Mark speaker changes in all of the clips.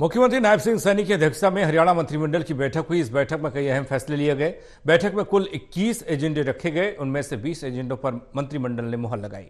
Speaker 1: मुख्यमंत्री नायब सिंह सैनी की अध्यक्षता में हरियाणा मंत्रिमंडल की बैठक हुई। इस बैठक में कई अहम फैसले लिए गए। बैठक में कुल 21 एजेंडे रखे गए, उनमें से 20 एजेंडों पर मंत्रिमंडल ने मुहर लगाई।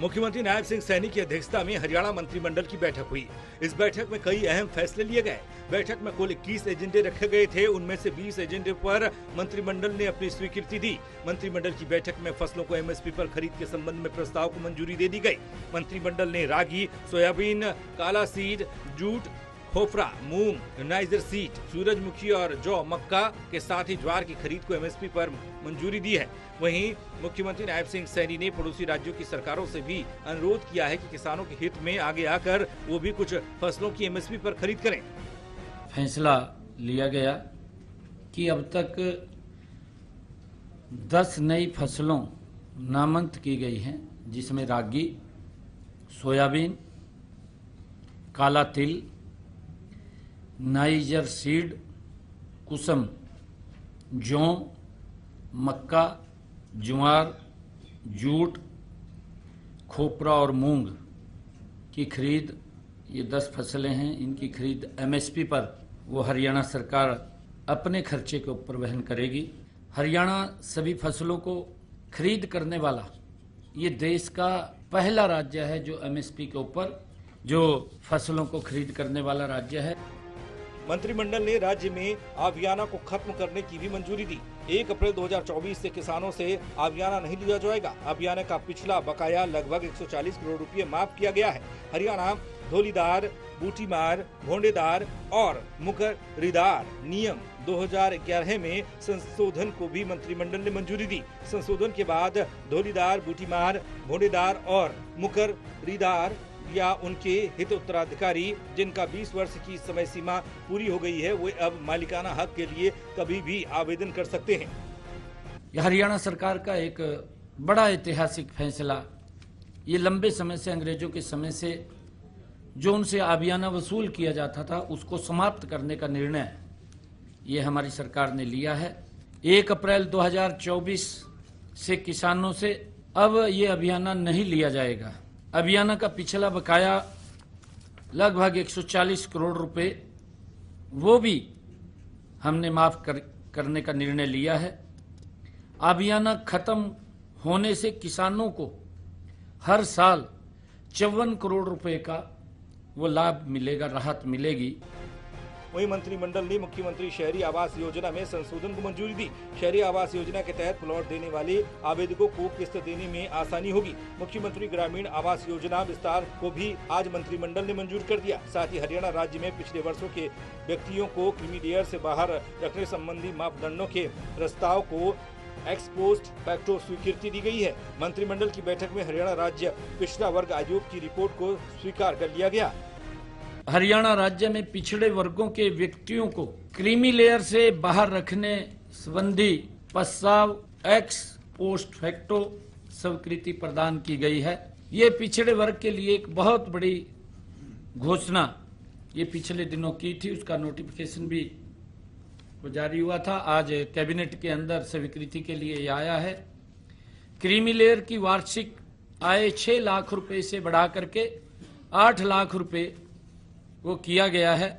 Speaker 1: मुख्यमंत्री नायब सिंह सैनी की अध्यक्षता में हरियाणा मंत्रिमंडल की बैठक हुई। इस बैठक में कई अहम फैसले लिए गए। बैठक में कुल 21 एजेंडे रखे गए थे, उनमें से 20 एजेंडे पर मंत्रिमंडल ने अपनी स्वीकृति दी। मंत्रिमंडल की बैठक में फसलों को एमएसपी पर खरीद के संबंध में प्रस्ताव को मंजूरी दे दी गई। मंत्रिमंडल ने रागी, सोयाबीन, काला सीड, जूट, खोपरा, मूंग, नाइजर सीड, सूरजमुखी और जौ, मक्का के साथ ही ज्वार की खरीद को एमएसपी पर मंजूरी दी है। वहीं मुख्यमंत्री नायब सिंह सैनी ने पड़ोसी राज्यों की सरकारों से भी अनुरोध किया है कि किसानों के हित में आगे आकर वो भी कुछ फसलों की एमएसपी पर खरीद करें।
Speaker 2: फैसला लिया गया कि अब तक 10 नई फसलों नामंत की गई हैं, जिसमें रागी, सोयाबीन, काला तिल, नाइजर सीड, कुसम, जौ, मक्का, ज्वार, जूट, खोपरा और मूंग की खरीद, ये 10 फसलें हैं। इनकी खरीद एमएसपी पर वो हरियाणा सरकार अपने खर्चे के ऊपर वहन करेगी। हरियाणा सभी फसलों को खरीद करने वाला ये देश का पहला राज्य है जो एमएसपी के ऊपर जो फसलों को खरीद करने वाला राज्य है।
Speaker 1: मंत्रिमंडल ने राज्य में आवियाना को खत्म करने की भी मंजूरी दी। 1 अप्रैल 2024 से किसानों से आवियाना नहीं लिया जाएगा। आवियाना का पिछला बकाया लगभग 140 करोड़ रुपए माफ किया गया है। हरियाणा धोलीदार, बूटीमार, भोंडेदार और मुकरिदार नियम 2011 में संशोधन को भी मंत्रिमंडल ने मंजूरी दी। संशोधन के बाद धोलीदार, बूटीमार, भोंडेदार और मुकरिदार या उनके हित उत्तराधिकारी जिनका 20 वर्ष की समय सीमा पूरी हो गई है, वो अब मालिकाना हक के लिए कभी भी आवेदन कर सकते हैं।
Speaker 2: यह हरियाणा सरकार का एक बड़ा ऐतिहासिक फैसला, ये लंबे समय से अंग्रेजों के समय से जो उनसे आवियाना वसूल किया जाता था उसको समाप्त करने का निर्णय ये हमारी सरकार ने लिया है। 1 अप्रैल 2024 से किसानों से अब ये आवियाना नहीं लिया जाएगा। आवियाना का पिछला बकाया लगभग 140 करोड़ रुपए वो भी हमने माफ करने का निर्णय लिया है। आवियाना खत्म होने से किसानों को हर साल 54 करोड़ रुपए का वो लाभ मिलेगा, राहत मिलेगी।
Speaker 1: वहीं मंत्रिमंडल ने मुख्यमंत्री शहरी आवास योजना में संशोधन को मंजूरी दी। शहरी आवास योजना के तहत प्लॉट देने वाले आवेदकों को किस्त देने में आसानी होगी। मुख्यमंत्री ग्रामीण आवास योजना विस्तार को भी आज मंत्रिमंडल ने मंजूर कर दिया। साथ ही हरियाणा राज्य में पिछले वर्षों के व्यक्तियों को क्रीमी लेयर से बाहर रखने संबंधी मापदंडों के प्रस्ताव को एक्स पोस्ट फैक्टो स्वीकृति दी गई है। मंत्रिमंडल की बैठक में हरियाणा राज्य पिछड़ा वर्ग आयोग की रिपोर्ट को स्वीकार कर लिया गया।
Speaker 2: हरियाणा राज्य में पिछड़े वर्गों के व्यक्तियों को क्रीमी लेयर से बाहर रखने संबंधी प्रस्ताव एक्स पोस्ट फैक्टो स्वीकृति प्रदान की गई है। ये पिछड़े वर्ग के लिए एक बहुत बड़ी घोषणा ये पिछले दिनों की थी, उसका नोटिफिकेशन भी जारी हुआ था। आज कैबिनेट के अंदर स्वीकृति के लिए ये आया है। क्रीमी लेयर की वार्षिक आय 6 लाख रुपए से बढ़ा करके 8 लाख रुपए वो किया गया है।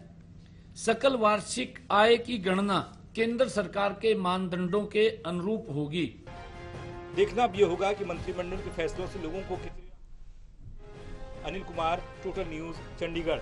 Speaker 2: सकल वार्षिक आय की गणना केंद्र सरकार के मानदंडों के अनुरूप होगी।
Speaker 1: देखना अब ये होगा कि मंत्रिमंडल के फैसलों से लोगों को कितनी। Anil Kumar, total news, Chandigarh.